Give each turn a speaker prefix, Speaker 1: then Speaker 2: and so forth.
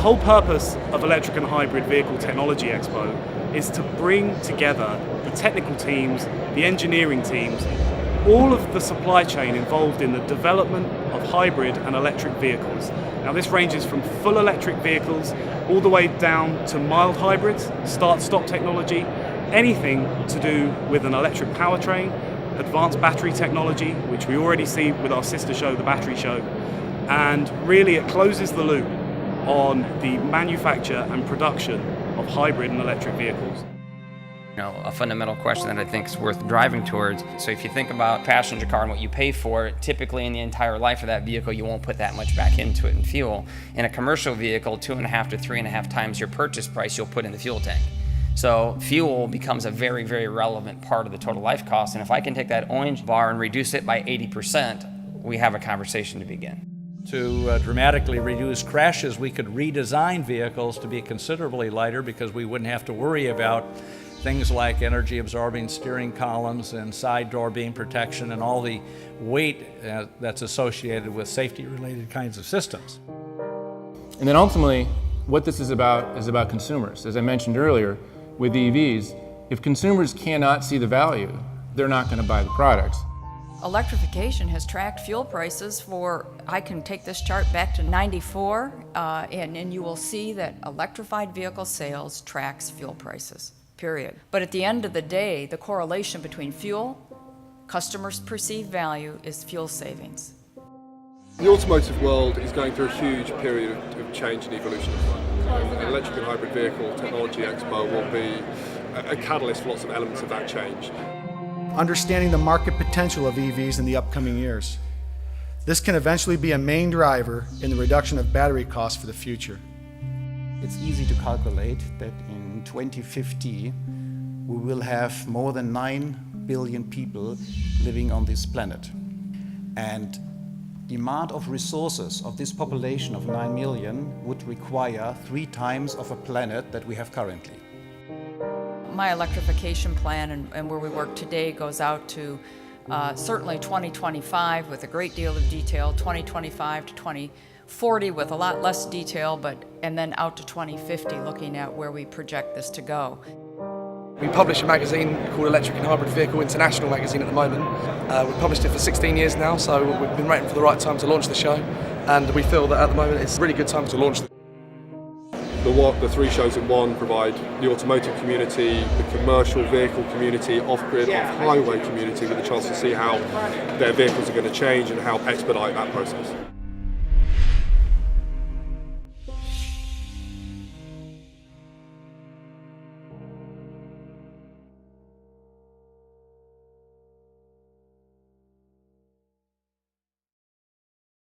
Speaker 1: whole purpose of Electric and Hybrid Vehicle Technology Expo is to bring together the technical teams, the engineering teams, all of the supply chain involved in the development of hybrid and electric vehicles. Now this ranges from full electric vehicles all the way down to mild hybrids, start-stop technology, anything to do with an electric powertrain, advanced battery technology, which we already see with our sister show, the Battery Show, and really it closes the loop on the manufacture and production of hybrid and electric vehicles.
Speaker 2: A fundamental question that I think is worth driving towards. So if you think about a passenger car and what you pay for it, typically in the entire life of that vehicle, you won't put that much back into it in fuel. In a commercial vehicle, 2.5 to 3.5 times your purchase price you'll put in the fuel tank. So fuel becomes a very, very relevant part of the total life cost. And if I can take that orange bar and reduce it by 80%, we have a conversation to begin.
Speaker 3: To dramatically reduce crashes, we could redesign vehicles to be considerably lighter because we wouldn't have to worry about things like energy absorbing steering columns and side door beam protection and all the weight that's associated with safety related kinds of systems.
Speaker 4: And then ultimately, what this is about consumers. As I mentioned earlier, with EVs, if consumers cannot see the value, they're not going to buy the products.
Speaker 5: Electrification has tracked fuel prices for, I can take this chart back to '94, and you will see that electrified vehicle sales tracks fuel prices, period. But at the end of the day, the correlation between fuel, customers' perceived value, is fuel savings.
Speaker 6: The automotive world is going through a huge period of change and evolution. And Electric and Hybrid Vehicle Technology Expo will be a catalyst for lots of elements of that change.
Speaker 7: Understanding the market potential of EVs in the upcoming years. This can eventually be a main driver in the reduction of battery costs for the future.
Speaker 8: It's easy to calculate that in 2050 we will have more than 9 billion people living on this planet. And the amount of resources of this population of 9 million would require 3 times of a planet that we have currently.
Speaker 5: My electrification plan and where we work today goes out to certainly 2025 with a great deal of detail, 2025 to 2040 with a lot less detail, and then out to 2050 looking at where we project this to go.
Speaker 9: We publish a magazine called Electric and Hybrid Vehicle International magazine at the moment. We've published it for 16 years now, so we've been waiting for the right time to launch the show, and we feel that at the moment it's a really good time to launch it.
Speaker 6: The 3 shows in one provide the automotive community, the commercial vehicle community, off-grid, off-highway community with a chance to see how their vehicles are going to change and help expedite that process.